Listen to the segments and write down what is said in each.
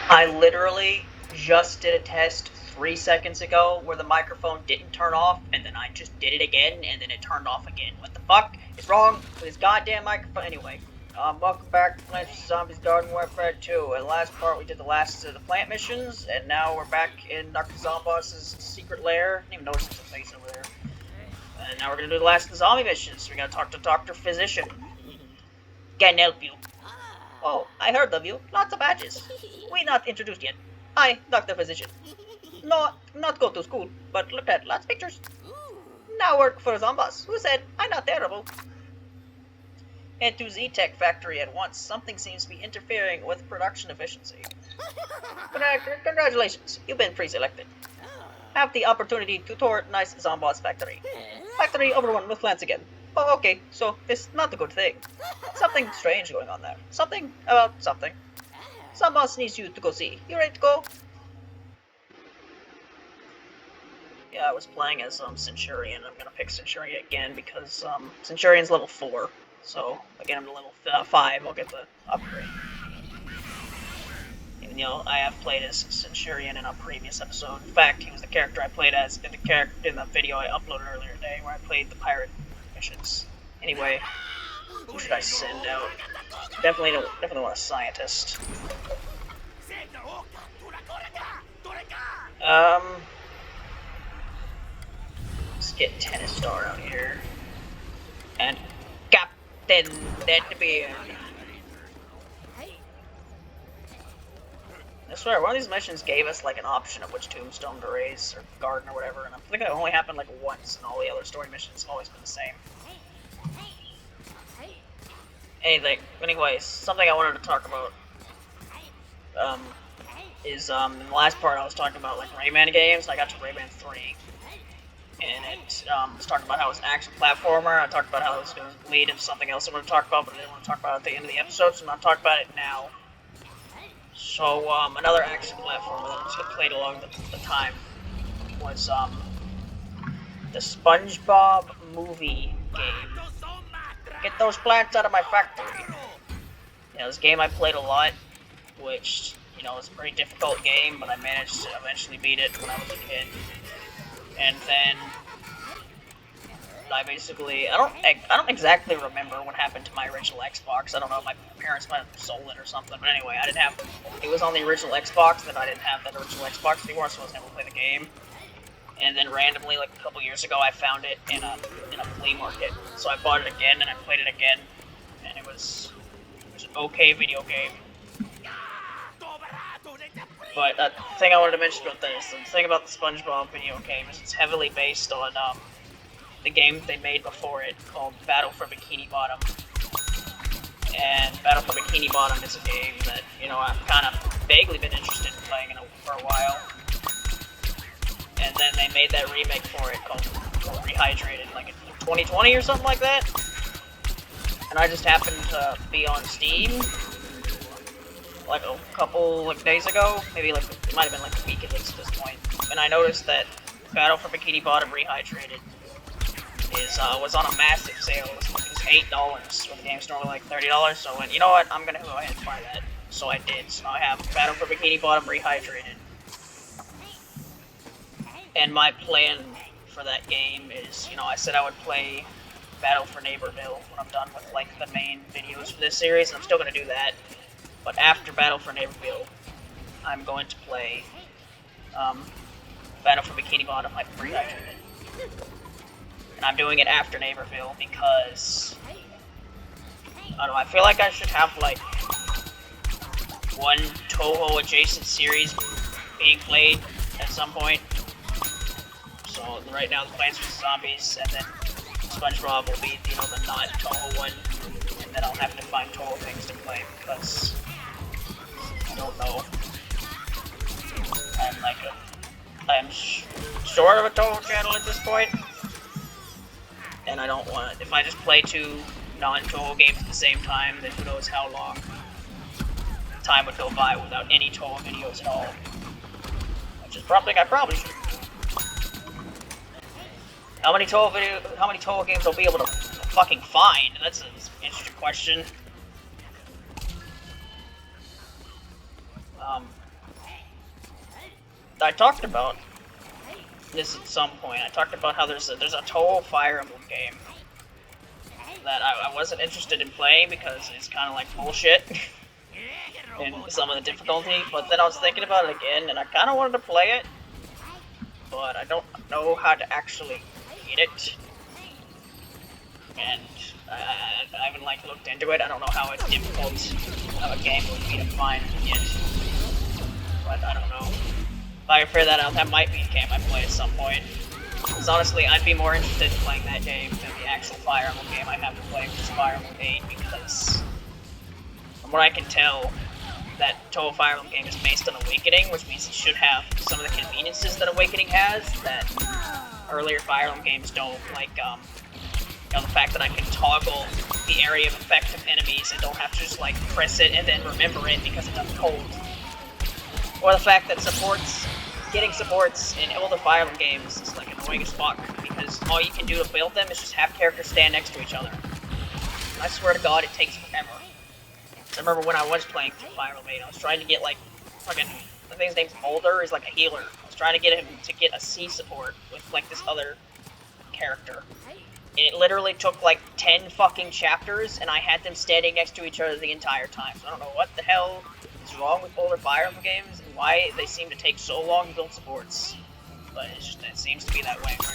I literally just did a test 3 seconds ago where the microphone didn't turn off, and then I just did it again, and then it turned off again. What the fuck is wrong with this goddamn microphone? Anyway, welcome back to Plants vs. Zombies Garden Warfare 2. In the last part, we did the last of the plant missions, and now we're back in Dr. Zomboss's secret lair. I didn't even notice there's a face over there. And now we're gonna do the last of the zombie missions. We're gonna talk to Dr. Physician. Can help you. Oh, I heard of you. Lots of badges. We not introduced yet. Hi, Dr. Physician. No, not go to school, but look at lots of pictures. Now work for Zombos. Who said I'm not terrible? Head to Z-Tech factory at once. Something seems to be interfering with production efficiency. Congratulations, you've been pre-selected. Have the opportunity to tour nice Zombos factory. Factory overrun with plants again. Oh, okay, so it's not a good thing. Something strange going on there. Something about something. Zombos needs you to go see. You ready to go? Yeah, I was playing as Centurion. I'm gonna pick Centurion again because Centurion's level 4. So again, I'm to level 5. I'll get the upgrade. Even though I have played as Centurion in a previous episode. In fact, he was the character I played as in the video I uploaded earlier today, where I played the pirate missions. Anyway, who should I send out? Definitely want a scientist. Let's get Tennis Star out here. And Captain Deadbeard. I swear, one of these missions gave us like an option of which tombstone to raise, or garden, or whatever, and I think it only happened like once, and all the other story missions have always been the same. Anyways, something I wanted to talk about is in the last part I was talking about like Rayman games. I got to Rayman 3, and it was talking about how it's an action platformer. I talked about how it was going to lead into something else I want to talk about, but I didn't want to talk about it at the end of the episode, so I'm going to talk about it now. So another action platformer that I played along the time was the SpongeBob movie game. Get those plants out of my factory. You know, this game I played a lot, which, you know, was a pretty difficult game, but I managed to eventually beat it when I was a kid. And then I don't exactly remember what happened to my original Xbox. I don't know, my parents might have sold it or something, but anyway, it was on the original Xbox, and I didn't have that original Xbox anymore, so I wasn't able to play the game. And then randomly, like a couple years ago, I found it in a flea market. So I bought it again, and I played it again, and it was an okay video game. But the thing I wanted to mention about this, the thing about the SpongeBob video game is it's heavily based on the game they made before it called Battle for Bikini Bottom. And Battle for Bikini Bottom is a game that, you know, I've kind of vaguely been interested in playing for a while. And then they made that remake for it called Rehydrated, like in 2020 or something like that. And I just happened to be on Steam like a couple days ago, maybe like it might have been like a week at least at this point. And I noticed that Battle for Bikini Bottom Rehydrated was on a massive sale. It was $8 when the game's normally like $30. So I went, you know what, I'm gonna go ahead and buy that. So I did. So I have Battle for Bikini Bottom Rehydrated. And my plan for that game is, you know, I said I would play Battle for Neighborville when I'm done with like the main videos for this series, and I'm still gonna do that. But after Battle for Neighborville, I'm going to play Battle for Bikini Bottom like Rehydrated. And I'm doing it after Neighborville because I don't know, I feel like I should have like one Toho adjacent series being played at some point. So right now the Plants vs. Zombies, and then SpongeBob will be, you know, the non-Toho one, and then I'll have to find Toho things to play because I don't know. I'm sort of a Toho channel at this point, and I don't want to. If I just play two non-Toho games at the same time, then who knows how long time would go by without any Toho videos at all. Which is something I probably should. How many Toho games I'll be able to fucking find? That's an interesting question. I talked about this at some point. I talked about how there's a Toho Fire Emblem game that I wasn't interested in playing because it's kind of like bullshit in some of the difficulty. But then I was thinking about it again, and I kind of wanted to play it, but I don't know how to actually beat it. And I haven't like looked into it. I don't know how difficult of a game would be to find yet. But I don't know. If I can figure that out, that might be a game I play at some point. Because honestly, I'd be more interested in playing that game than the actual Fire Emblem game I have to play, which is Fire Emblem 8, because from what I can tell, that Toho Fire Emblem game is based on Awakening, which means it should have some of the conveniences that Awakening has that earlier Fire Emblem games don't, like, you know, the fact that I can toggle the area of effect of enemies and don't have to just, like, press it and then remember it because it doesn't hold. Or the fact that getting supports in older Fire Emblem games is, like, annoying as fuck, because all you can do to build them is just have characters stand next to each other. And I swear to God, it takes forever. I remember when I was playing Fire Emblem 8, I was trying to get, like, fucking, I think his name's Boulder, he's like a healer. I was trying to get him to get a C support with, like, this other character. And it literally took, like, 10 fucking chapters, and I had them standing next to each other the entire time. So I don't know what the hell is wrong with older Fire Emblem games, and why they seem to take so long to build supports. But it's just, it seems to be that way for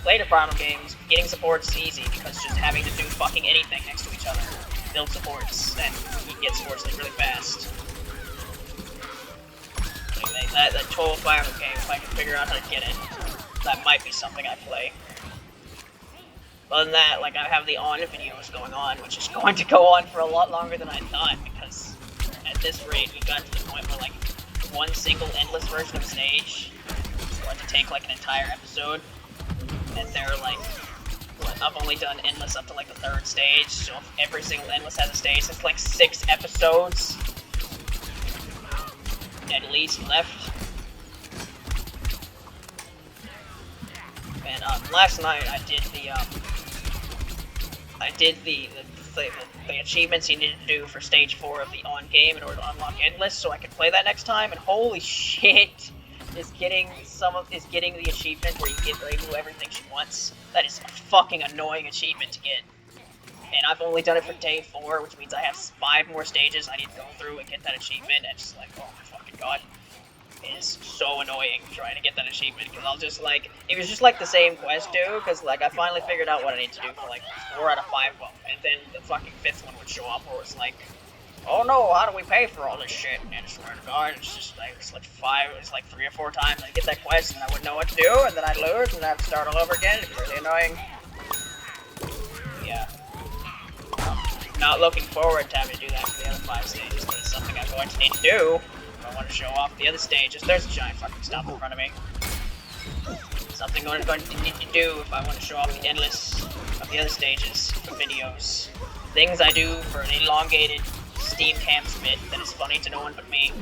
later Fire Emblem games, getting supports is easy, because just having to do fucking anything next to each other. Build supports, and you can get supports like really fast. Anyway, that Toho Fire Emblem game, if I can figure out how to get it, that might be something I play. Other than that, like, I have the on videos going on, which is going to go on for a lot longer than I thought, because at this rate, we've got to the point where, like, one single endless version of a stage is going to take, like, an entire episode, and they're, like, what, I've only done endless up to, like, the 3rd stage, so if every single endless has a stage, it's, like, 6 episodes at least left. And, last night I did the achievements you needed to do for stage 4 of the on game in order to unlock endless, so I could play that next time. And holy shit, is getting the achievement where you get Reimu everything she wants. That is a fucking annoying achievement to get. And I've only done it for day 4, which means I have 5 more stages I need to go through and get that achievement. And it's like, oh my fucking god. It is so annoying trying to get that achievement, because I'll just, like, it was just, like, the same quest, too, because, like, I finally figured out what I need to do for, like, 4 out of 5 of them, and then the fucking 5th one would show up, where it's like, oh no, how do we pay for all this shit? And I swear to God, it's just, like, it's like 3 or 4 times I'd get that quest, and I wouldn't know what to do, and then I'd lose, and I'd have to start all over again. It'd be really annoying. Yeah. Not looking forward to having to do that for the other 5 stages, but it's something I'm going to need to do. I want to show off the other stages. There's a giant fucking stump in front of me. Something I'm going to need to do if I want to show off the endless of the other stages for videos. Things I do for an elongated Steam Camps bit that is funny to no one but me.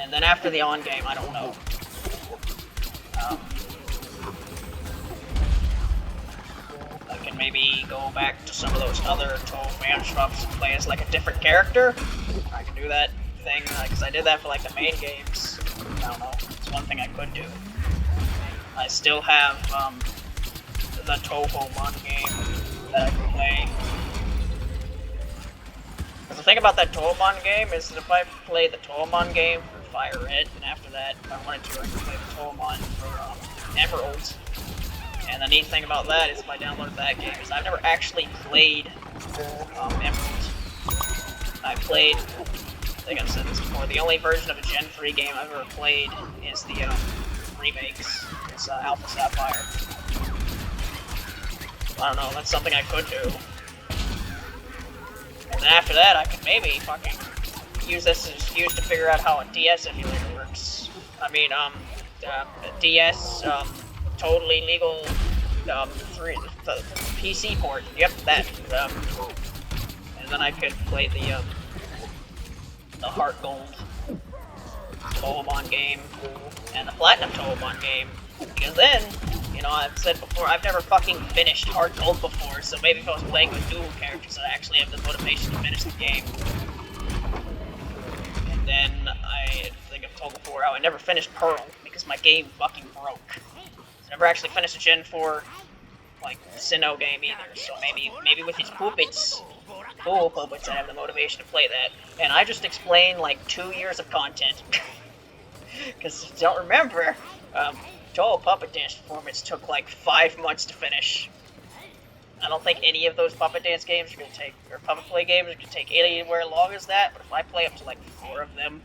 And then after the on game, I don't know. I can maybe go back to some of those other Toho fan shops and play as, like, a different character. I can do that thing, because I did that for, like, the main games. I don't know, it's one thing I could do. I still have, the Tohomon game that I can play. The thing about that Tohomon game is that if I play the Tohomon game for Fire Red, and after that, if I wanted to, I could play the Tohomon for, Emerald. And the neat thing about that is if I download that game is I've never actually played Emerald. I think I've said this before, the only version of a Gen 3 game I've ever played is the remakes. It's Alpha Sapphire. I don't know, that's something I could do. And then after that I could maybe fucking use this as an excuse to figure out how a DS emulator works. I mean, DS, totally legal, the PC port. Yep, that. And then I could play the Heart Gold Tohomon game and the Platinum Tohomon game. Because then, You know, I've said before, I've never fucking finished Hard Gold before, so maybe if I was playing with dual characters, I'd actually have the motivation to finish the game. And then, I think I've told before how I never finished Pearl, because my game fucking broke. I never actually finished a Gen 4, like, Sinnoh game either, so maybe with these puppets, I have the motivation to play that. And I just explained, like, 2 years of content. Because if you don't remember, Joel Puppet Dance Performance took like 5 months to finish. I don't think any of those Puppet Dance games are going to take, or Puppet Play games are going to take anywhere long as that, but if I play up to like 4 of them,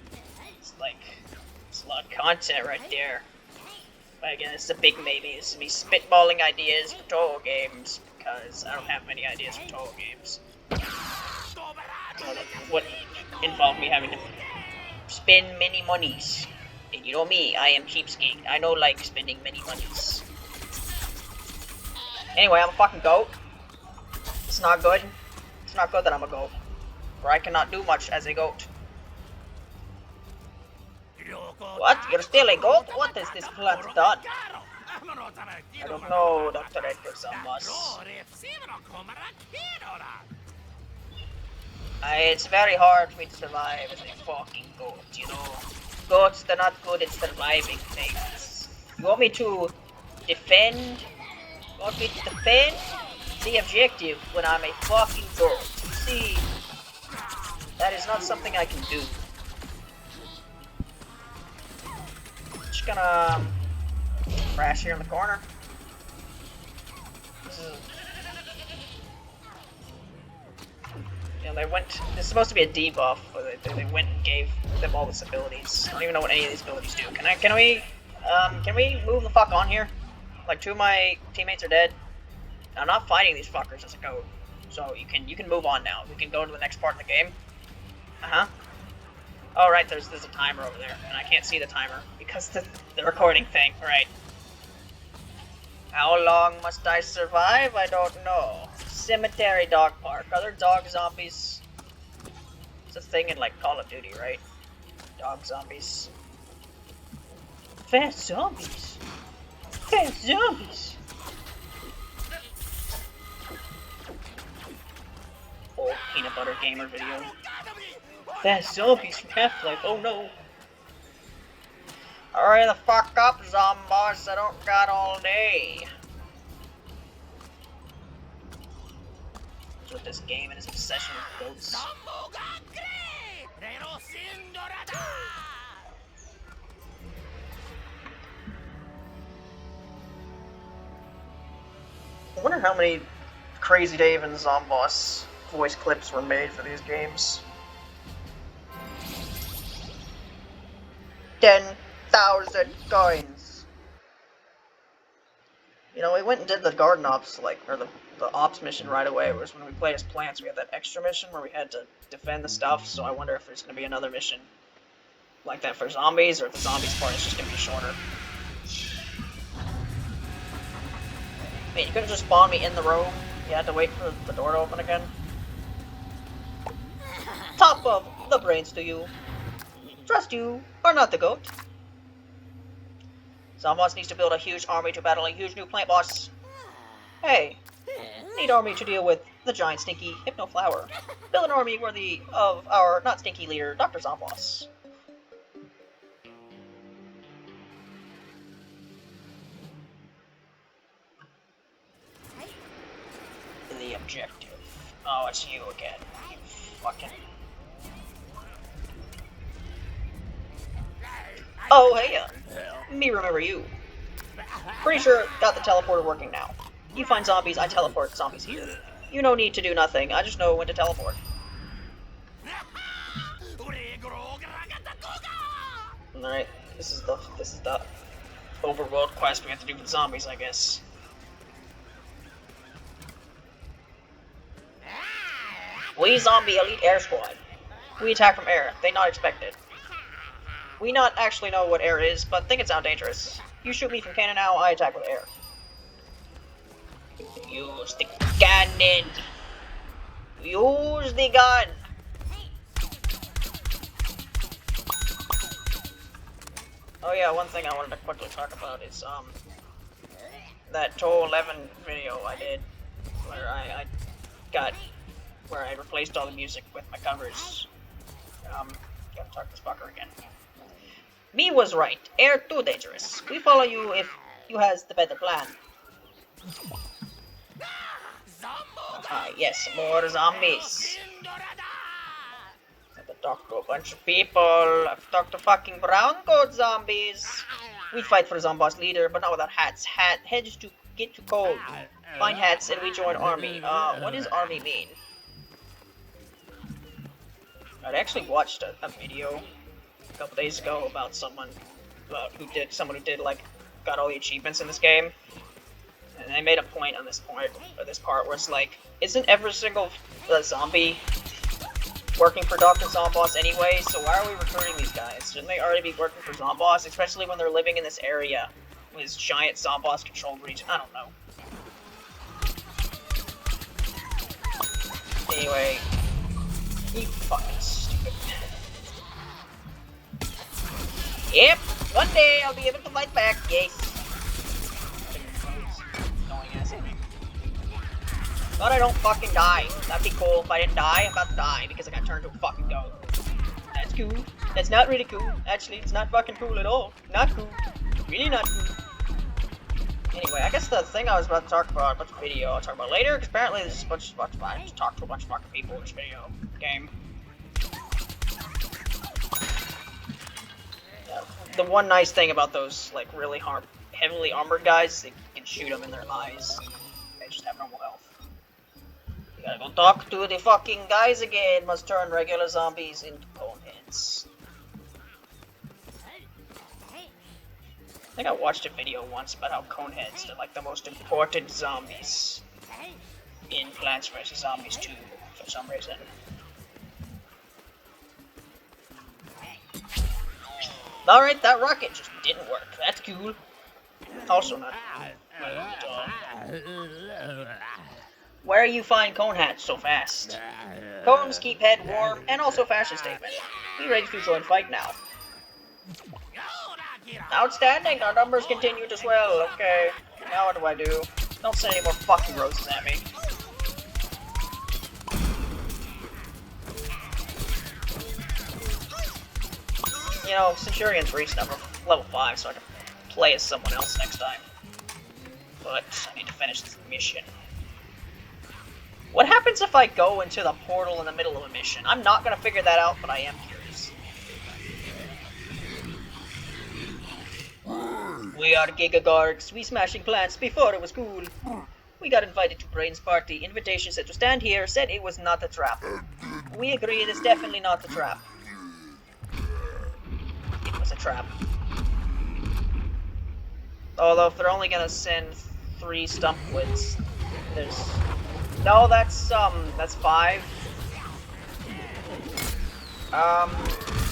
it's a lot of content right there. But again, it's a big maybe. This is me spitballing ideas for Toho games, because I don't have many ideas for Toho games. What involved me having to spend many monies. And you know me, I am cheapskate. I know like spending many monies. Anyway, I'm a fucking goat. It's not good. It's not good that I'm a goat. For I cannot do much as a goat. What? You're still a goat? What is this plant done? I don't know, Dr. Edgar Zambos. It's very hard for me to survive as a fucking goat, you know. Goats, they're not good at surviving things. You want me to defend? You want me to defend the objective when I'm a fucking goat? See, that is not something I can do. Just gonna crash here in the corner. You know, they went. It's supposed to be a debuff, but they went and gave them all this abilities. I don't even know what any of these abilities do. Can we move the fuck on here? Like 2 of my teammates are dead. I'm not fighting these fuckers as a goat, so you can move on now. We can go to the next part of the game. Oh right, there's a timer over there, and I can't see the timer because the recording thing. Right. How long must I survive? I don't know. Cemetery Dog Park. Are there dog zombies? It's a thing in like Call of Duty, right? Dog zombies. Fast zombies. Fast zombies. Old peanut butter gamer video. Fast zombies from Half-Life. Oh no. Hurry the fuck up, Zomboss. I don't got all day. With this game and his obsession with goats. I wonder how many Crazy Dave and Zomboss voice clips were made for these games. 10,000 coins. You know, we went and did the garden ops, or the ops mission right away, whereas when we play as plants, we had that extra mission where we had to defend the stuff, so I wonder if there's going to be another mission like that for zombies, or if the zombies part is just going to be shorter. Wait, you couldn't just spawn me in the room? You had to wait for the door to open again? Top of the brains to you. Trust you are not the goat. Zomboss needs to build a huge army to battle a huge new plant boss. Hey, need army to deal with the giant stinky Hypno Flower. Build an army worthy of our not stinky leader, Dr. Zomboss. The objective. Oh, it's you again. You fucking... Oh, hey, me remember you. Pretty sure got the teleporter working now. You find zombies, I teleport zombies here. You no need to do nothing, I just know when to teleport. Alright, this is the overworld quest we have to do with zombies, I guess. We zombie elite air squad. We attack from air, they not expected. We not actually know what air is, but think it sounds dangerous. You shoot me from cannon now, I attack with air. Use the cannon! Use the gun! Oh yeah, one thing I wanted to quickly talk about is, that Toe 11 video I did, where where I replaced all the music with my covers. Gotta talk to this fucker again. Me was right. Air too dangerous. We follow you if you has the better plan. Yes, more zombies. I've talked to a bunch of people. I've talked to fucking brown coat zombies. We fight for Zomboss leader, but not without hats. Heads to get too cold. Find hats and we join army. What does army mean? I actually watched a video a couple days ago about someone who did like got all the achievements in this game, and they made a point on this part where it's like, isn't every single zombie working for Dr. Zomboss anyway? So why are we recruiting these guys? Shouldn't they already be working for Zomboss, especially when they're living in this area, this giant Zomboss controlled region? I don't know. Anyway, you fucking stupid. Yep, one day I'll be able to fight back, yes. But I don't fucking die. That'd be cool if I didn't die. I'm about to die because I got turned to a fucking goat. That's cool. That's not really cool. Actually, it's not fucking cool at all. Not cool. Really not cool. Anyway, I guess the thing I was about to talk about, a bunch of video I'll talk about later, because apparently there's a bunch of I just talked to a bunch of fucking people in this video game. The one nice thing about those, like, really heavily armored guys, they can shoot them in their eyes. They just have normal health. You gotta go talk to the fucking guys again. Must turn regular zombies into coneheads. I think I watched a video once about how coneheads are like the most important zombies in Plants vs. Zombies 2 for some reason. Alright, that rocket just didn't work. That's cool. Also not where you find cone hats so fast? Cones keep head warm and also fashion statement. Be ready to join fight now. Outstanding, our numbers continue to swell. Okay, now what do I do? Don't send any more fucking roses at me. You know, Centurion's reached level 5, so I can play as someone else next time. But I need to finish this mission. What happens if I go into the portal in the middle of a mission? I'm not gonna figure that out, but I am curious. We are Gigagargs. We smashing plants before it was cool. We got invited to Brain's party. Invitation said to stand here, said it was not a trap. We agree it is definitely not a trap. It was a trap. Although if they're only gonna send 3 Stumpwits, there's... No, that's 5.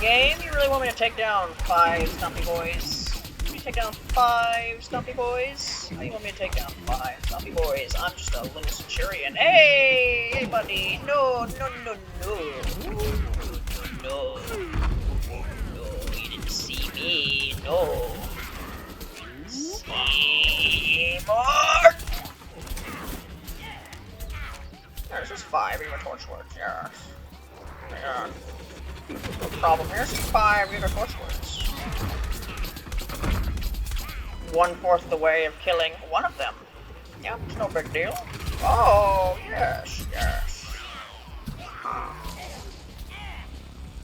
Game, you really want me to take down 5 Stumpy boys? Take down 5 Stumpy boys? How do you want me to take down 5 Stumpy boys? I'm just a little Centurion. Hey, buddy! No, no, no, no. No. No, you didn't see me. No. See more! There's just 5 Eager Torchwords, yes. Yeah. No problem here, just 5 Eager Torchwords. 1/4 the way of killing one of them. Yep, it's no big deal. Oh, yes, yes.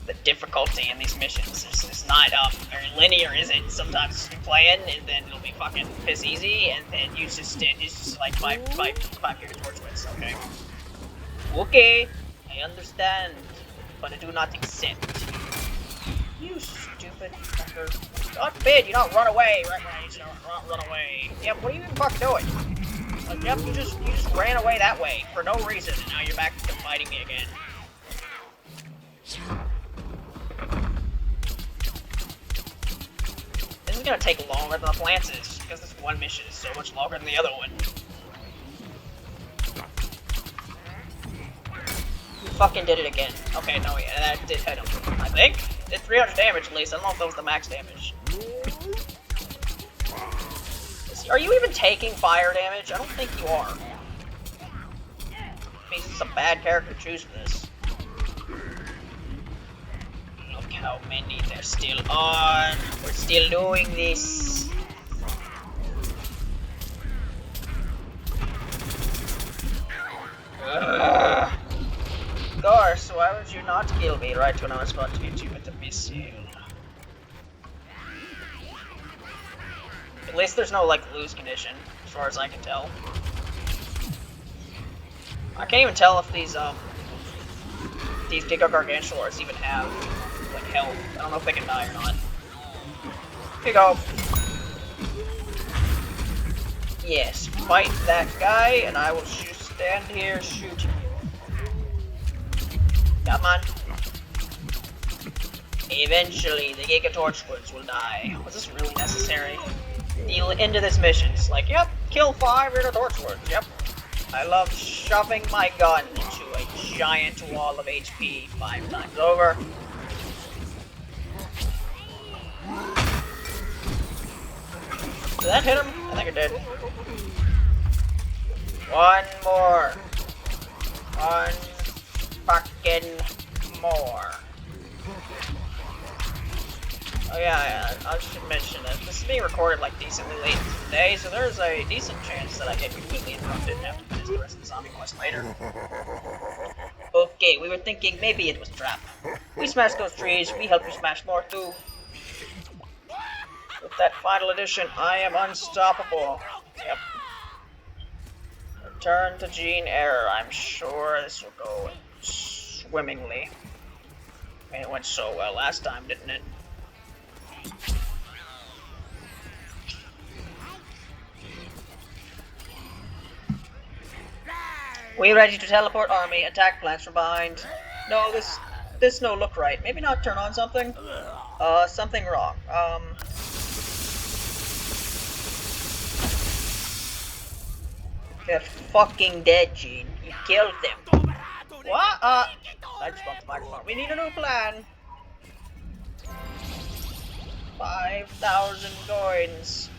The difficulty in these missions is not very linear, is it? Sometimes you're playing and then it'll be fucking piss easy, and then it's just like 5 Eager Torchwords, okay? Okay, I understand, but I do not accept. You stupid fucker. God forbid you don't run away right when I need you to run away. Yep, what are you even fucking doing? Like, yep, you just ran away that way for no reason, and now you're back to fighting me again. This is gonna take longer than the plants is, because this one mission is so much longer than the other one. Fucking did it again. Okay, no, yeah, that did hit him. I think. Did 300 damage at least. I don't know if that was the max damage. Are you even taking fire damage? I don't think you are. This is a bad character to choose for this. Look how many they're still on. We're still doing this. Of course, why would you not kill me right when I was about to hit you with the missile? At least there's no, like, lose condition, as far as I can tell. I can't even tell if these Giga Gargantuars even have, like, health. I don't know if they can die or not. Here you go. Yes, fight that guy, and I will stand here shooting you. Come on. Eventually, the Giga Torchwoods will die. Was this really necessary? The end of this mission. It's like, yep, kill 5 Giga Torchwoods. Yep. I love shoving my gun into a giant wall of HP 5 times over. Did that hit him? I think it did. One more. One fucking more. Oh yeah, I should mention that this is being recorded like decently late in the day, so there's a decent chance that I get completely interrupted and have to finish the rest of the zombie quest later. Okay, we were thinking maybe it was a trap. We smashed those trees, we helped you smash more too. With that final edition, I am unstoppable. Yep. Return to Gene Error. I'm sure this will go swimmingly. I mean, it went so well last time, didn't it? We ready to teleport army, attack plants from behind. No, this no look right. Maybe not turn on something? Something wrong. They're fucking dead, Gene. You killed them. What? I just bumped the microphone. We need a new plan. 5,000 coins.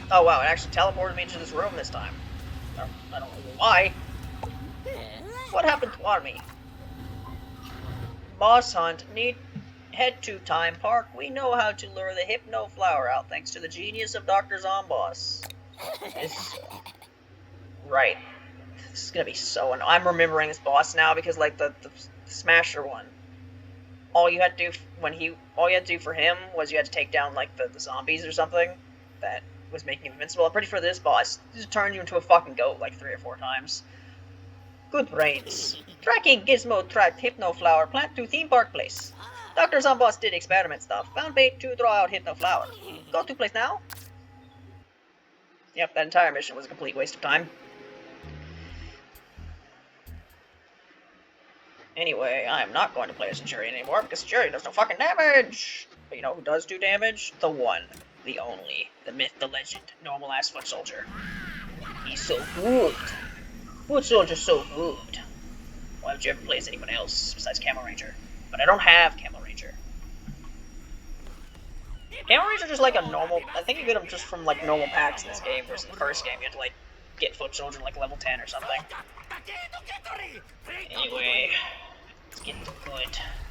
Oh wow, it actually teleported me into this room this time. I don't know why. What happened to Army? Boss hunt. Head to Time Park. We know how to lure the Hypno Flower out thanks to the genius of Dr. Zomboss. Right. This is gonna be so annoying. I'm remembering this boss now because like the Smasher one. All you had to do for him was you had to take down like the zombies or something that was making him invincible. I'm pretty sure this boss just turned you into a fucking goat like 3 or 4 times. Good brains. Tracking Gizmo tracked Hypno Flower plant to Theme Park Place. Dr. Zomboss did experiment stuff. Found bait to draw out Hypno Flower. Go to place now? Yep, that entire mission was a complete waste of time. Anyway, I'm not going to play as Centurion anymore because Centurion does no fucking damage! But you know who does do damage? The one, the only, the myth, the legend, normal ass foot soldier. He's so good. Foot soldier's so good. Why would you ever play as anyone else besides Camo Ranger? But I don't have Camo Ranger. Camo Ranger just like a normal. I think you get them just from like normal packs in this game versus the first game. You had to like get foot soldier like level 10 or something. Anyway, let's get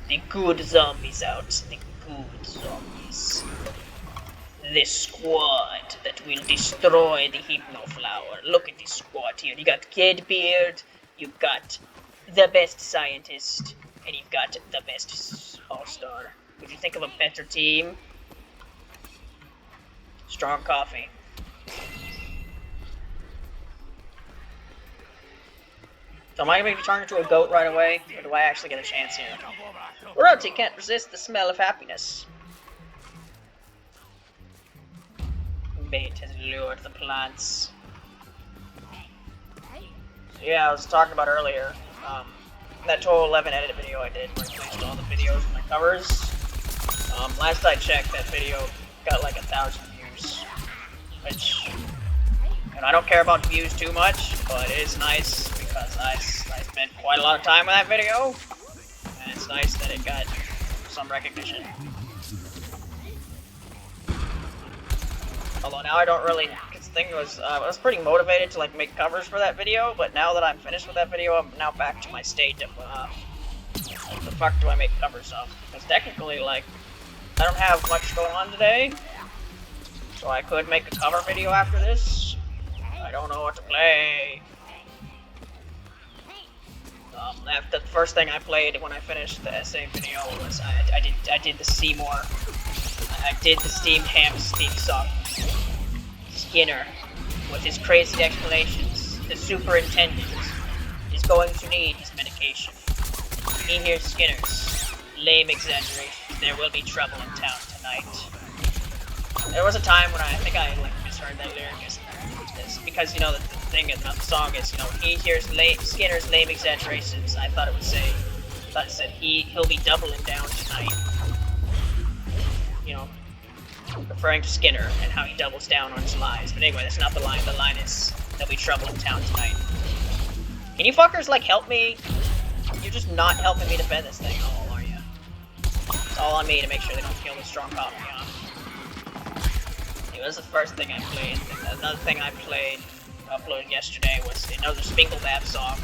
the good zombies out. The good zombies. The squad that will destroy the Hypno Flower. Look at this squad here. You got Kid Beard, you've got the best scientist, and you've got the best all-star. If you think of a better team, Strong Coffee. So am I going to be turned into a goat right away, or do I actually get a chance here? Royalty can't resist the smell of happiness. Bait has lured the plants. So yeah, I was talking about earlier, that Total 11 edit video I did where I placed all the videos in my covers. Last I checked, that video got like 1,000 views, which, and I don't care about views too much, but it is nice because I spent quite a lot of time with that video, and it's nice that it got some recognition. Although now I don't really, because the thing was, I was pretty motivated to like make covers for that video, but now that I'm finished with that video, I'm now back to my state of, what the fuck do I make covers of? Because technically, like, I don't have much going on today, so I could make a cover video after this. I don't know what to play. The first thing I played when I finished the essay video was I did the Seymour. I did the Steamed Hams theme song. Skinner, with his crazy explanations, the superintendent is going to need his medication. He hears Skinner's lame exaggerations. There will be trouble in town tonight. There was a time when I think I like misheard that lyric. Because, you know, the thing of the song is, you know, he hears Skinner's lame exaggerations. I thought it said he'll be doubling down tonight. You know, referring to Skinner and how he doubles down on his lies. But anyway, that's not the line. The line is, there'll be trouble in town tonight. Can you fuckers, like, help me? You're just not helping me defend this thing at all, are you? It's all on me to make sure they don't kill the strong cop me on. It was the first thing I played. Another thing I uploaded yesterday was another Spinklebab song.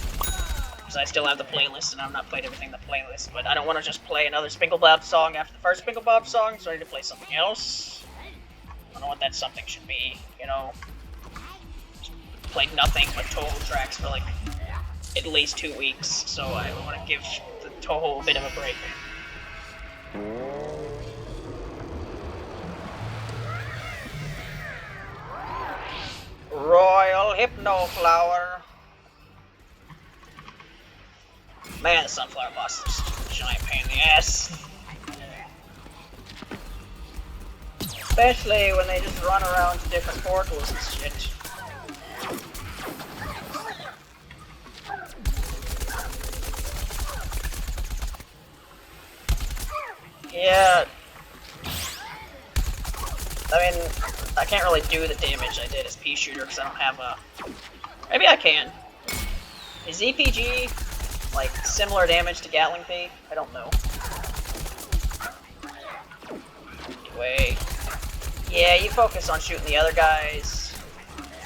Because I still have the playlist and I've not played everything in the playlist. But I don't want to just play another Spinklebab song after the first Spinklebab song, so I need to play something else. I don't know what that something should be, you know. Just played nothing but Toho tracks for like at least 2 weeks, so I want to give the Toho a bit of a break. Royal Hypnoflower. Man, the Sunflower boss is just a giant pain in the ass. Especially when they just run around to different portals and shit. Yeah. I mean, I can't really do the damage I did as Pea Shooter because I don't have a... Maybe I can. Is ZPG, like, similar damage to Gatling Pea? I don't know. Anyway. Yeah, you focus on shooting the other guys.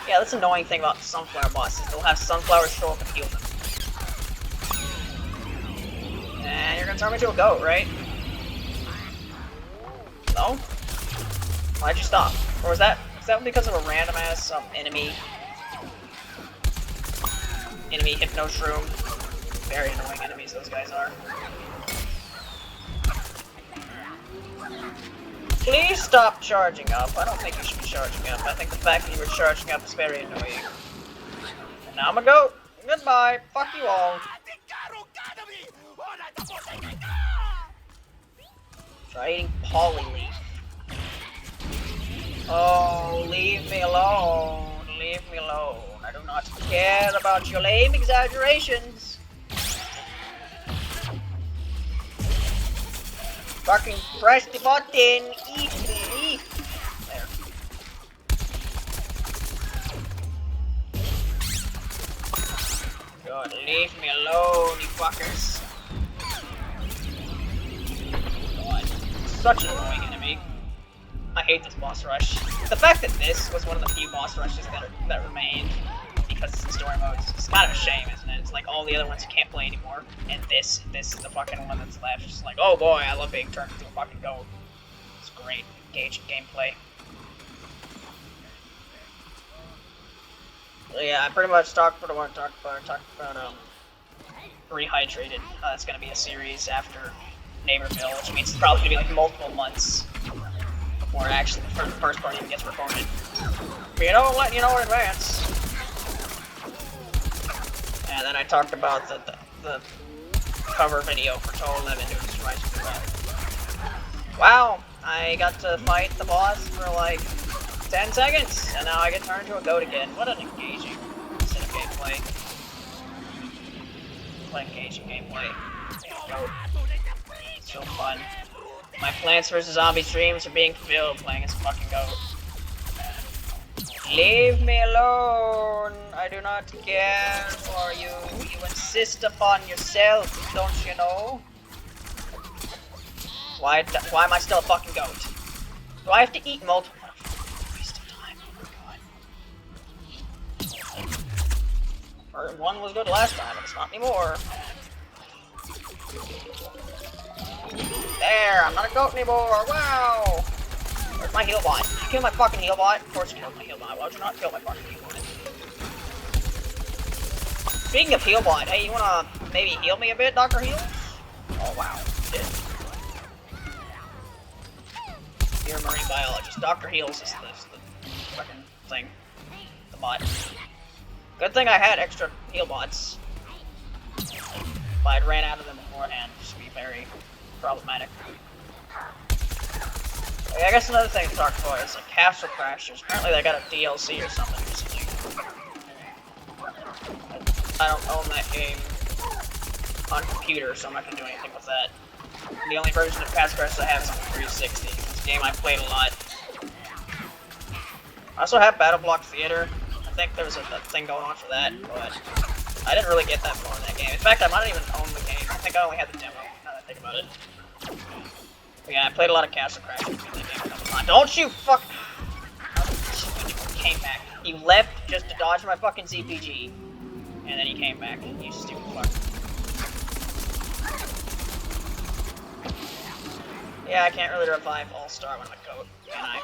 Yeah, that's the annoying thing about the Sunflower bosses. They'll have sunflowers show up and heal them. And you're gonna turn me into a goat, right? No? Why'd you stop? Or was that because of a random ass enemy Hypno Shroom? Very annoying enemies those guys are. Please stop charging up. I don't think you should be charging up. I think the fact that you were charging up is very annoying. And now I'm a goat. Goodbye. Fuck you all. Try eating Polyleaf. Oh, leave me alone. Leave me alone. I do not care about your lame exaggerations. Fucking press the button. Eat me. There. God, leave me alone, you fuckers. God, such an annoying enemy. I hate this boss rush. The fact that this was one of the few boss rushes that remained because it's in story mode is kind of a shame, isn't it? It's like all the other ones you can't play anymore, and this is the fucking one that's left. It's just like, oh boy, I love being turned into a fucking goat. It's great, engaging gameplay. So yeah, I pretty much talked about what I talked about. I talked about Rehydrated. That's gonna be a series after Neighborville, which means it's probably gonna be like multiple months before actually the first part even gets recorded. But you know, letting you know in advance. And then I talked about the cover video for Toho 11 doing this Rise of the Red. Wow, I got to fight the boss for like 10 seconds, and now I get turned into a goat again. What an engaging set of gameplay. What engaging gameplay. Goat. So fun. My Plants vs. Zombies dreams are being fulfilled playing as a fucking goat. Leave me alone. I do not care for you. You insist upon yourself, don't you know? Why am I still a fucking goat? Do I have to eat multiple? Waste of time. One was good last time, it's not anymore. There, I'm not a goat anymore. Wow. Where's my heal bot? Did you kill my fucking heal bot? Of course you killed my heal bot. Why would you not kill my fucking heal bot? Speaking of heal bot, hey, you wanna maybe heal me a bit, Dr. Heals? Oh wow, you did. You're a marine biologist. Dr. Heals is the fucking thing. The bot. Good thing I had extra heal bots. But I'd ran out of them beforehand, which would be very problematic. Okay, I guess another thing to talk about is like Castle Crashers. Apparently they got a DLC or something recently. I don't own that game on computer, so I'm not gonna do anything with that. The only version of Castle Crashers I have is on 360. It's a game I played a lot. I also have Battle Block Theater. I think there was a thing going on for that, but I didn't really get that far in that game. In fact, I might not even own the game. I think I only had the demo, now that I think about it. But yeah, I played a lot of Castle Crashers. Don't you fuck... He came back. He left just to dodge my fucking ZPG. And then he came back. You stupid fuck. Yeah, I can't really revive All-Star when I'm a goat, can I?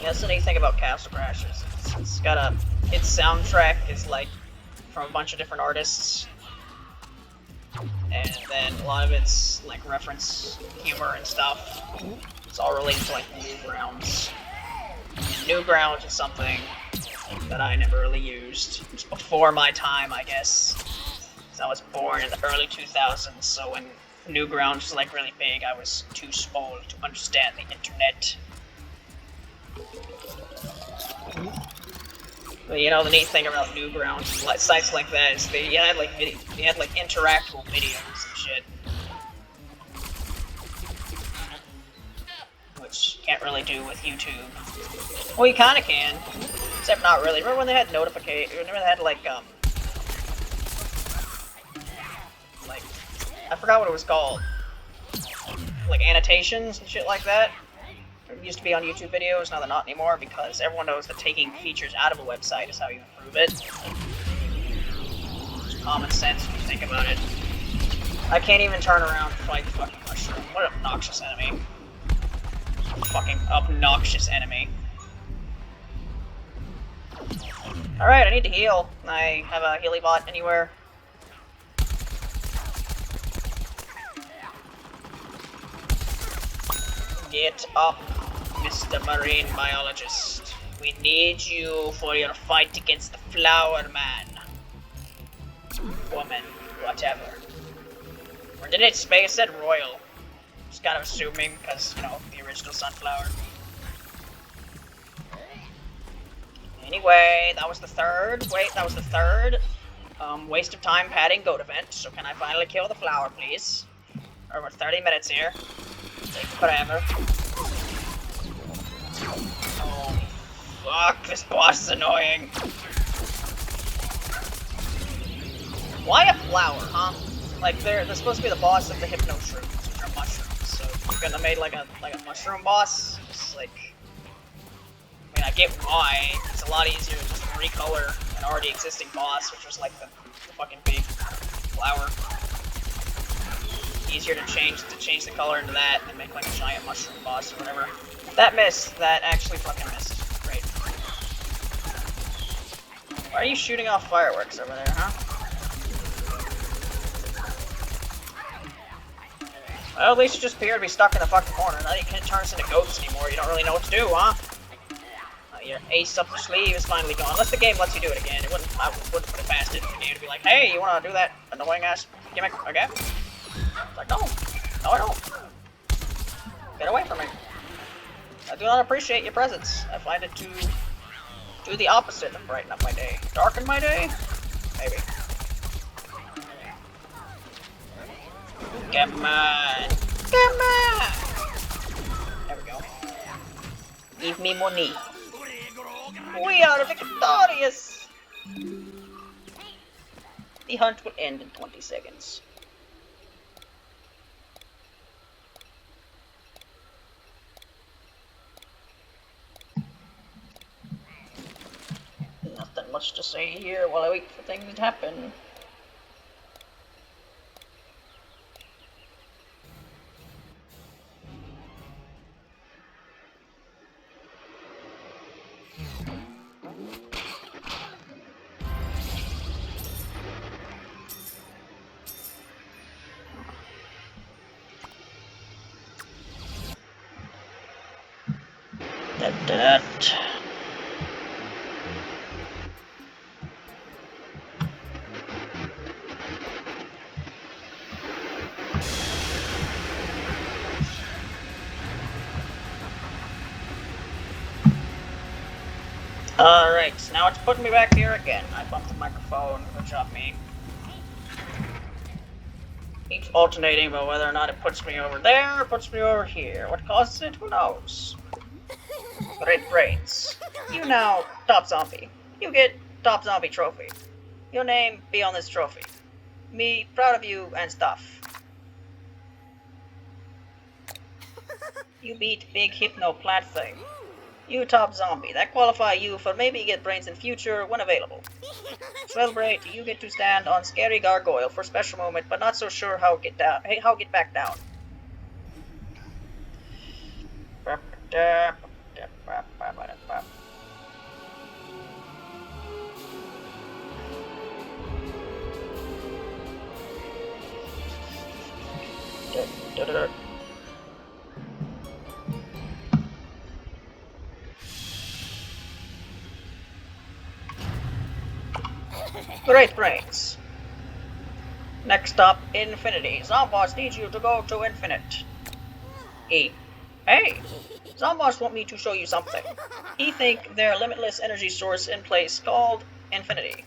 That's the neat thing about Castle Crashers. It's got a... Its soundtrack is like from a bunch of different artists. And then a lot of it's like reference humor and stuff. It's all related to like Newgrounds. And Newgrounds is something that I never really used. It was before my time, I guess. I was born in the early 2000s, so when Newgrounds was like really big, I was too small to understand the internet. But you know, the neat thing about Newgrounds, like sites like that, is they had like interactable videos and shit, which you can't really do with YouTube. Well, you kind of can, except not really. Remember when they had notification? Remember they had like I forgot what it was called. Like annotations and shit like that. It used to be on YouTube videos, now they're not anymore because everyone knows that taking features out of a website is how you improve it. It's common sense if you think about it. I can't even turn around to fight the fucking mushroom. What an obnoxious enemy. Fucking obnoxious enemy. Alright, I need to heal. I have a healy bot anywhere. Get up, Mr. Marine Biologist. We need you for your fight against the Flower Man. Woman, whatever. Or did it say it said royal? Just kind of assuming, because, you know, the original Sunflower. Anyway, that was the third. Wait, that was the third. Waste of time padding goat event. So can I finally kill the flower, please? Over 30 minutes here. Take forever. Oh, fuck, this boss is annoying. Why a flower, huh? Like, they're supposed to be the boss of the Hypno Shrooms, which are mushrooms, so you couldn't have made like a mushroom boss? Just like... I mean, I get why. It's a lot easier to just recolor an already existing boss, which was like the fucking big flower. Easier to change the color into that and make like a giant mushroom boss or whatever. That missed. That actually fucking missed. Great. Why are you shooting off fireworks over there, huh? Well, at least you just appear to be stuck in the fucking corner. Now you can't turn us into goats anymore. You don't really know what to do, huh? Your ace up the sleeve is finally gone. Unless the game lets you do it again. I wouldn't put it past it for the game to be like, hey, you wanna do that annoying ass gimmick again? It's like, no. No, I don't. Get away from me. I do not appreciate your presence. I find it to do the opposite of brighten up my day. Darken my day? Maybe. Come on. Come on! There we go. Give me money. We are victorious! The hunt will end in 20 seconds. let's just stay here while I wait for things to happen. That. Alright, so now it's putting me back here again. I bumped the microphone, good job me. Keeps alternating about whether or not it puts me over there or puts me over here. What causes it? Who knows? Great brains. You now, Top Zombie. You get Top Zombie trophy. Your name be on this trophy. Me, proud of you and stuff. You beat Big Hypno Plat Thing. You Top Zombie. That qualify you for maybe get brains in future when available. Celebrate, you get to stand on Scary Gargoyle for special moment, but not so sure how get down. Hey, how get back down. Great brains. Next stop, Infinity. Zombots need you to go to Infinite. E. Hey! Zombots want me to show you something. He think their limitless energy source in place called Infinity.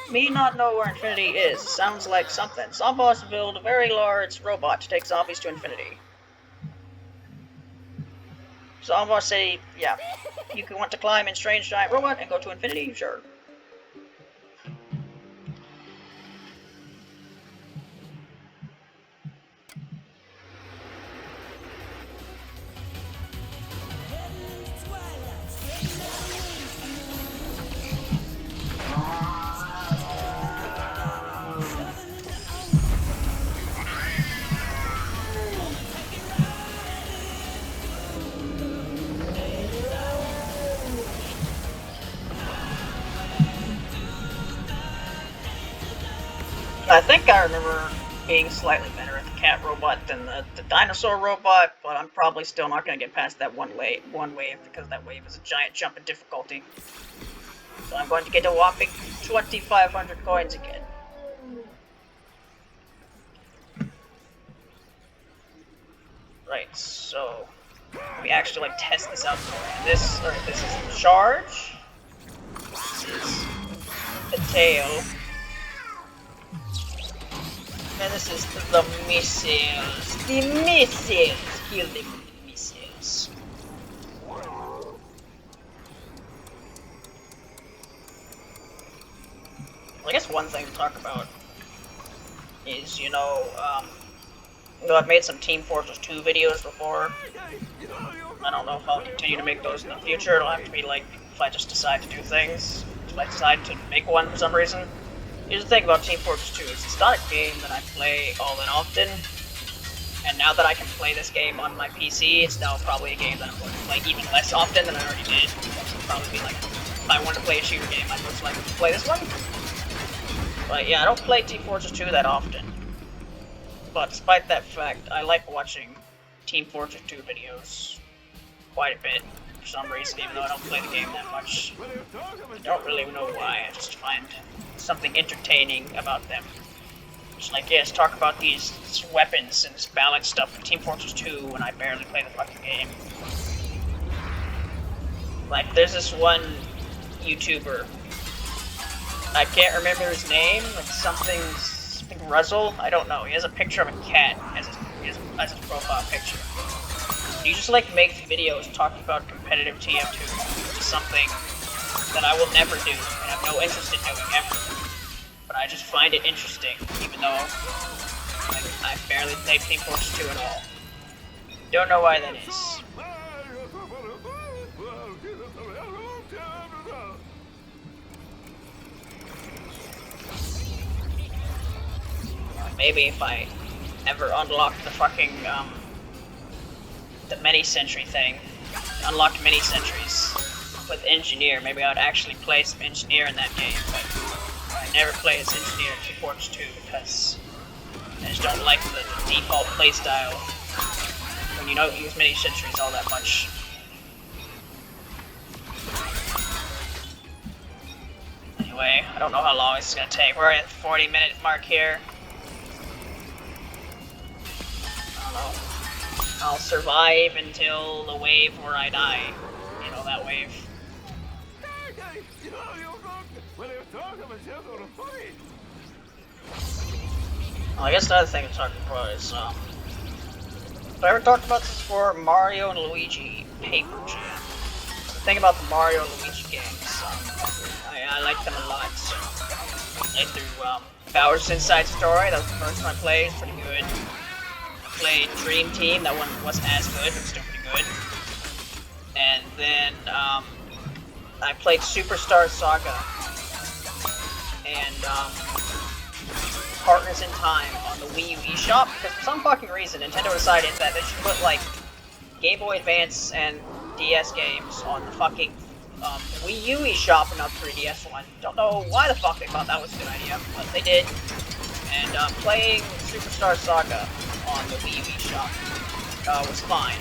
Me not know where Infinity is. Sounds like something. Zombots build a very large robot to take zombies to Infinity. Zombots say, yeah, you can want to climb in strange giant robot and go to Infinity? Sure. I think I remember being slightly better at the cat robot than the dinosaur robot, but I'm probably still not going to get past that one wave because that wave is a giant jump in difficulty. So I'm going to get a whopping 2,500 coins again. Right, so we actually like test this out. This is the charge. This is the tail. And this is the missiles. The missiles! Kill them with the missiles. I guess one thing to talk about is, I've made some Team Fortress 2 videos before. I don't know if I'll continue to make those in the future. It'll have to be like if I just decide to do things. If I decide to make one for some reason. Here's the thing about Team Fortress 2 is it's not a game that I play all that often, and now that I can play this game on my PC, it's now probably a game that I'm going to play even less often than I already did. So it'll probably be like, if I want to play a shooter game, I'd most likely play this one. But yeah, I don't play Team Fortress 2 that often. But despite that fact, I like watching Team Fortress 2 videos quite a bit for some reason, even though I don't play the game that much. I don't really know why, I just find something entertaining about them. Just like, yes, talk about these weapons and this balance stuff in Team Fortress 2 when I barely play the fucking game. Like, there's this one YouTuber, I can't remember his name, like something Ruzzle, I don't know, he has a picture of a cat as his profile picture. He just like makes videos talking about competitive TF2, which is something that I will never do, and have no interest in doing ever. But I just find it interesting, even though I barely play Team Fortress 2 at all. Don't know why that is. maybe if I ever unlock the fucking, the mini-century thing, unlocked mini-centuries with Engineer, maybe I would actually play some Engineer in that game, but I never play as Engineer in Team Fortress 2 because I just don't like the default playstyle when you don't use mini-centuries all that much. Anyway, I don't know how long this is gonna take. We're at the 40-minute mark here. I don't know. I'll survive until the wave where I die. You know, that wave. Well, I guess the other thing I'm talking about is, have I ever talked about this before? Mario and Luigi Paper Jam. The thing about the Mario and Luigi games, I like them a lot. I through Bowser's Inside Story, that was the first one I played, it's pretty good. I played Dream Team, that one wasn't as good, but still pretty good. And then I played Superstar Saga and Partners in Time on the Wii U eShop, because for some fucking reason Nintendo decided that they should put like Game Boy Advance and DS games on the fucking Wii U eShop and not 3DS one. Don't know why the fuck they thought that was a good idea, but they did. And playing Superstar Saga on the Wii U eShop was fine,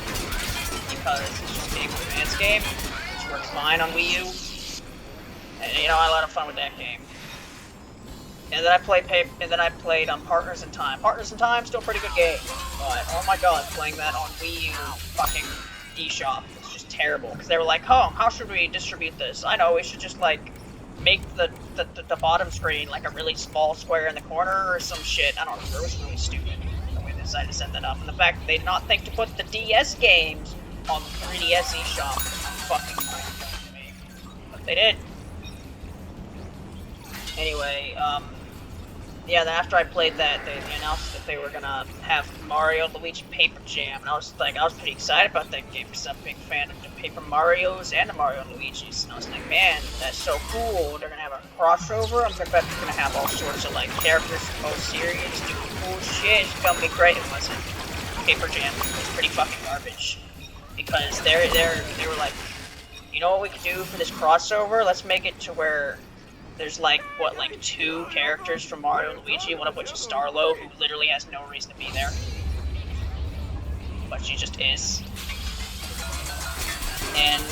because it's just a Game Boy Advance game, which works fine on Wii U. And you know, I had a lot of fun with that game. And then I played Partners in Time. Partners in Time, still a pretty good game, but oh my god, playing that on Wii U fucking eShop was just terrible. Because they were like, oh, how should we distribute this? I know, we should just like make the bottom screen like a really small square in the corner or some shit. I don't know, it was really stupid the way they decided to set that up. And the fact that they did not think to put the DS games on the 3DS eShop was fucking mind-blowing to me. But they did. Anyway, yeah, then after I played that, they announced that they were gonna have Mario and Luigi Paper Jam, and I was pretty excited about that game because I'm a big fan of the Paper Marios and the Mario and Luigi's, and I was like, man, that's so cool. They're gonna have a crossover. I bet they're gonna have all sorts of like characters from both series doing cool shit. It's gonna be great. It wasn't. Paper Jam was pretty fucking garbage because they were like, you know what we could do for this crossover? Let's make it to where there's like, what, like 2 characters from Mario and Luigi, one of which is Starlo, who literally has no reason to be there. But she just is. And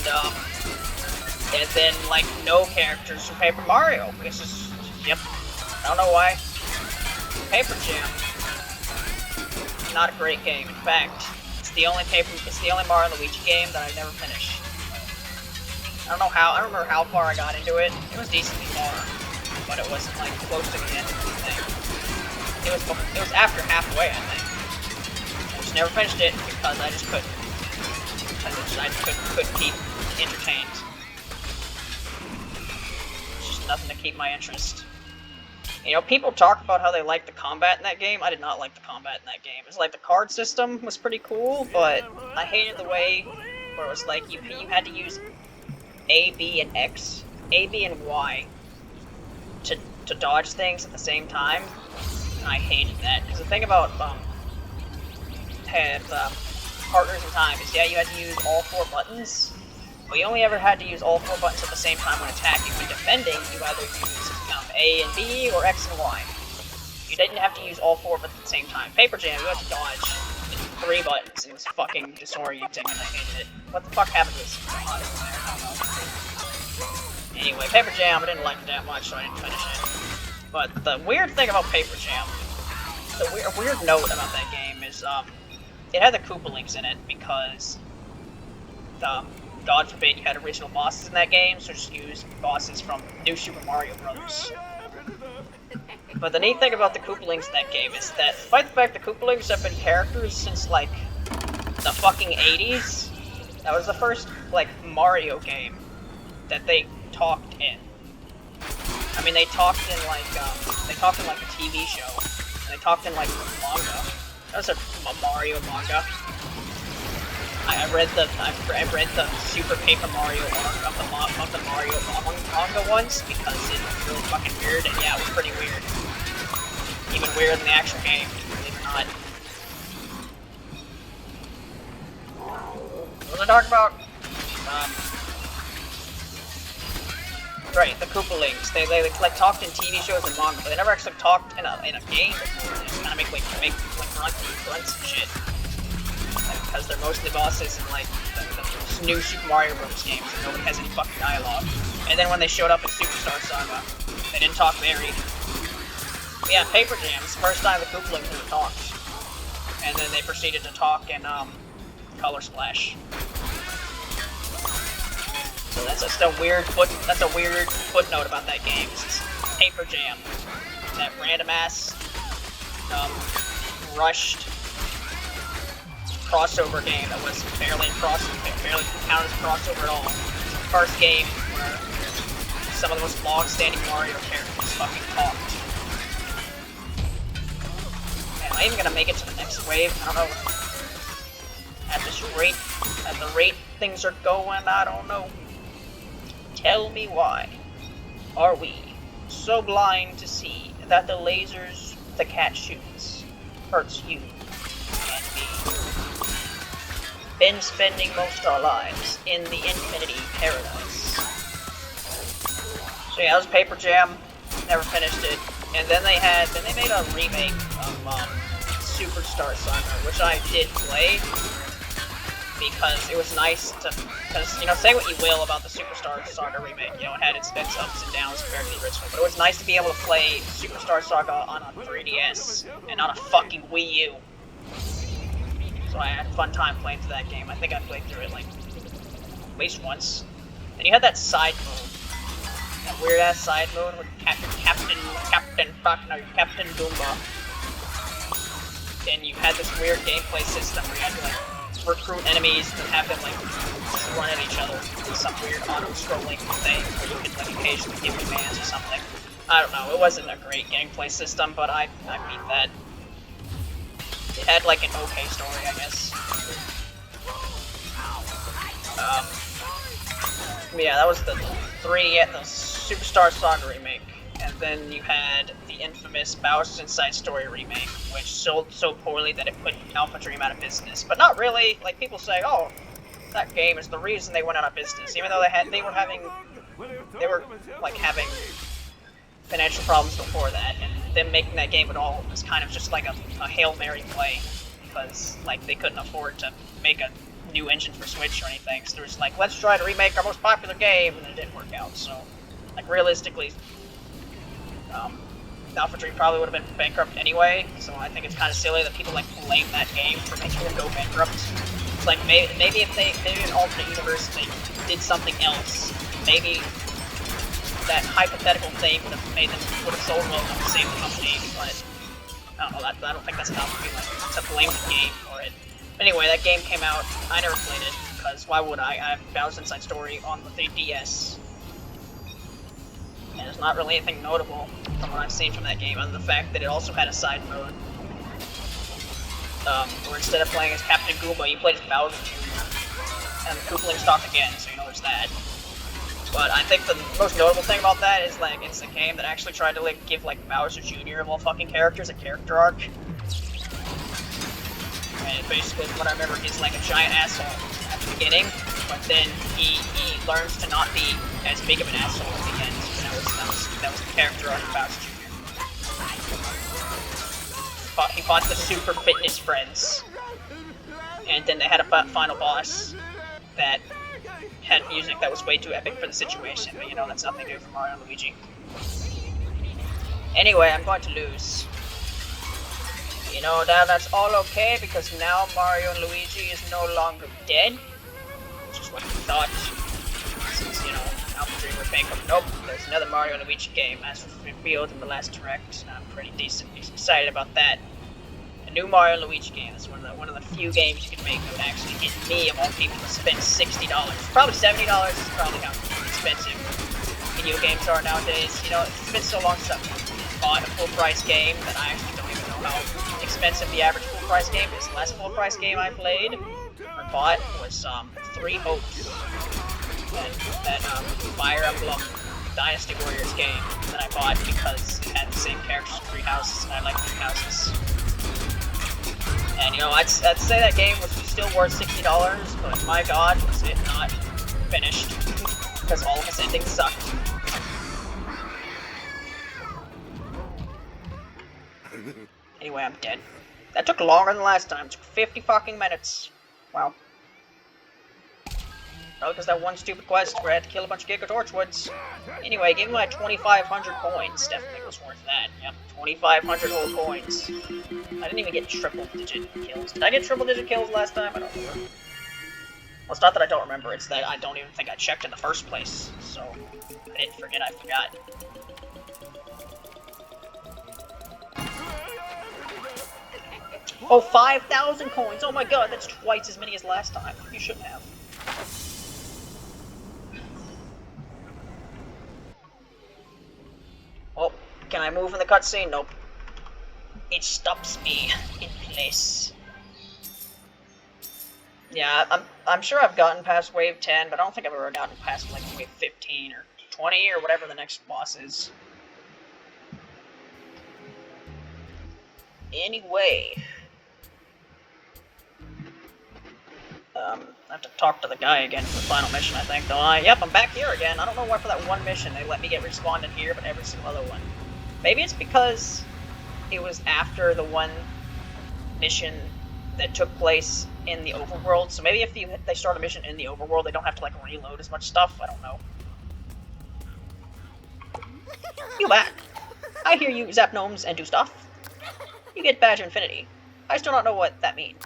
then like no characters from Paper Mario. It's just, yep. I don't know why. Paper Jam. Not a great game. In fact, it's the only Mario and Luigi game that I never finished. I don't remember how far I got into it. It was decently far, but it wasn't like close to the end of the thing. It was after halfway, I think. I just never finished it because I just couldn't. I just couldn't keep entertained. It's just nothing to keep my interest. You know, people talk about how they like the combat in that game. I did not like the combat in that game. It's like the card system was pretty cool, but I hated the way where it was like you had to use A, B, and X, A, B, and Y to dodge things at the same time, and I hated that. Because the thing about Partners in Time is, yeah, you had to use all 4 buttons, but you only ever had to use all 4 buttons at the same time when attacking. When defending, you either use A and B or X and Y. You didn't have to use all 4 buttons at the same time. Paper Jam, you had to dodge 3 buttons, and it was fucking disorienting, and I hated it. What the fuck happened to this? I don't know. Anyway, Paper Jam, I didn't like it that much, so I didn't finish it. But the weird thing about Paper Jam, a weird note about that game is, it had the Koopalings in it because, God forbid you had original bosses in that game, so just use bosses from New Super Mario Bros. But the neat thing about the Koopalings in that game is that, despite the fact the Koopalings have been characters since, like, the fucking 80s, that was the first, like, Mario game that they talked in. I mean, they talked in, like a TV show, and they talked in, like, manga. That was a Mario manga. I read the Super Paper Mario arc of the Mario manga once because it was really fucking weird, and yeah, it was pretty weird. even weirder than the actual game, believe it or not. What was I talking about? Right, the Koopalings. They like talked in TV shows and manga, but they never actually talked in a game before. They just kind of make like grunts and shit. Like, because they're mostly bosses in like the new Super Mario Bros. Games, and nobody has any fucking dialogue. And then when they showed up in Superstar Saga, they didn't talk very. But yeah, Paper Jam. It's the first time the Koopalings ever talked, and then they proceeded to talk in Color Splash. So that's just a weird footnote about that game. It's Paper Jam, that random ass, rushed crossover game that was barely counted as a crossover at all. It's the first game where some of the most long-standing Mario characters fucking talked. Man, am I even gonna make it to the next wave? I don't know. At the rate things are going, I don't know. Tell me why are we so blind to see that the lasers the cat shoots hurts you and me? Been spending most our lives in the Infinity Paradise. So yeah, that was Paper Jam. Never finished it. And then they made a remake of Superstar Saga, which I did play. Because it was nice to, say what you will about the Superstar Saga remake, it had its ups and downs compared to the original, but it was nice to be able to play Superstar Saga on a 3DS and on a fucking Wii U. So I had a fun time playing through that game. I think I played through it, like, at least once. And you had that side mode. That weird-ass side mode with Captain Goomba. And you had this weird gameplay system where you had to, like, recruit enemies and have them like run at each other with some weird auto-scrolling thing where you could like occasionally give commands or something. I don't know, it wasn't a great gameplay system, but I beat that. It had like an okay story, I guess. Yeah, that was the Superstar Saga remake. And then you had the infamous Bowser's Inside Story remake, which sold so poorly that it put Alpha Dream out of business. But not really. Like, people say, oh, that game is the reason they went out of business. Even though they were having financial problems before that. And them making that game at all was kind of just like a Hail Mary play. Because, like, they couldn't afford to make a new engine for Switch or anything. So they were just like, let's try to remake our most popular game. And it didn't work out. So, like, realistically, Alpha Dream probably would have been bankrupt anyway, so I think it's kind of silly that people like blame that game for making them go bankrupt. It's like maybe if they in an alternate universe they did something else, maybe that hypothetical thing would have sold well enough to save the company. But I don't know. I don't think that's enough to blame the game for it. But anyway, that game came out. I never played it because why would I? I have Bowser's Inside Story on the 3DS. And there's not really anything notable from what I've seen from that game, other than the fact that it also had a side mode. Where instead of playing as Captain Goomba, you played as Bowser Jr. And the Koopalings talked again, so there's that. But I think the most notable thing about that is, like, it's a game that actually tried to, like, give, like, Bowser Jr. of all fucking characters a character arc. And basically, from what I remember, he's, like, a giant asshole at the beginning, but then he learns to not be as big of an asshole at the end. That was the character arc of Bowser Jr. He fought the Super Fitness Friends. And then they had a final boss that had music that was way too epic for the situation, but that's nothing new for Mario and Luigi. Anyway, I'm going to lose. That's all okay, because now Mario and Luigi is no longer dead. Which is what we thought. Since, Alpha Dream were bankrupt. Nope, there's another Mario and Luigi game, as was revealed in the last Direct. I'm pretty decently excited about that. A new Mario and Luigi game. It's one of the few games you can make that would actually get me, of all people, to spend $60. Probably $70 is probably how expensive video games are nowadays. It's been so long since I've bought a full-price game that I actually don't even know how expensive the average full-price game is. The last full-price game I played, or bought, was Three Hopes. That Fire Emblem Dynasty Warriors game that I bought because it had the same characters as Three Houses, and I like Three Houses. And you know, I'd say that game was still worth $60, but my god, was it not finished because all of its endings sucked. Anyway, I'm dead. That took longer than last time. It took 50 fucking minutes. Wow. Probably because that one stupid quest where I had to kill a bunch of Giga Torchwoods. Anyway, give me my 2,500 coins. Definitely was worth that. Yep, 2,500 whole coins. I didn't even get triple-digit kills. Did I get triple-digit kills last time? I don't remember. Well, it's not that I don't remember, it's that I don't even think I checked in the first place. So, I didn't forget, I forgot. Oh, 5,000 coins! Oh my god, that's twice as many as last time. You shouldn't have. Oh, can I move in the cutscene? Nope. It stops me in place. Yeah, I'm sure I've gotten past wave 10, but I don't think I've ever gotten past like wave 15 or 20 or whatever the next boss is. Anyway, I have to talk to the guy again for the final mission, I think, don't I? Yep, I'm back here again. I don't know why for that one mission they let me get respawned in here, but every single other one. Maybe it's because it was after the one mission that took place in the overworld, so maybe if they start a mission in the overworld, they don't have to, like, reload as much stuff. I don't know. You back. I hear you zap gnomes and do stuff. You get Badge of Infinity. I still don't know what that means.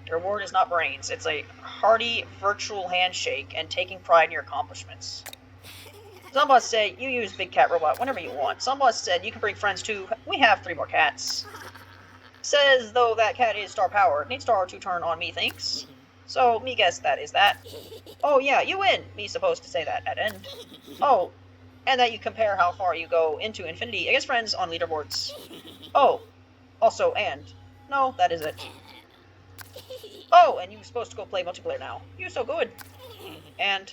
The reward is not brains. It's a hearty virtual handshake and taking pride in your accomplishments. Zomboss said you use Big Cat Robot whenever you want. Zomboss said you can bring friends too. We have 3 more cats. Says though that cat is star power. Needs star to turn on me, thinks. So me guess that is that. Oh yeah, you win. Me supposed to say that at end. Oh, and that you compare how far you go into infinity against friends on leaderboards. Oh, also and. No, that is it. Oh, and you're supposed to go play multiplayer now. You're so good. And,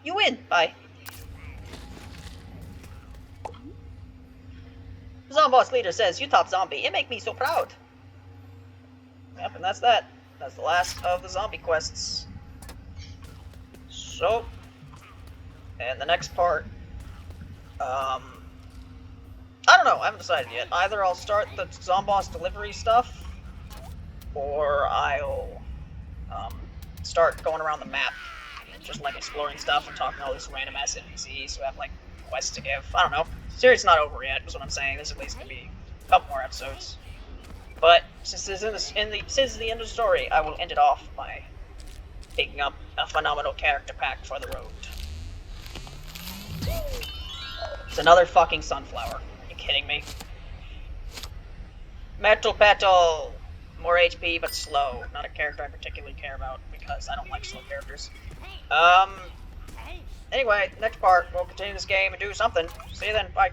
you win. Bye. Zomboss leader says, you top zombie. It make me so proud. Yep, and that's that. That's the last of the zombie quests. So, and the next part, I don't know. I haven't decided yet. Either I'll start the Zomboss delivery stuff, or I'll start going around the map, just like exploring stuff and talking to all these random ass NPCs who have like quests to give. I don't know. The series not over yet, is what I'm saying. There's at least gonna be a couple more episodes. But since this is since the end of the story, I will end it off by picking up a phenomenal character pack for the road. It's another fucking sunflower. Are you kidding me? Metal Petal! More HP, but slow. Not a character I particularly care about, because I don't like slow characters. Anyway, next part, we'll continue this game and do something. See you then, bye.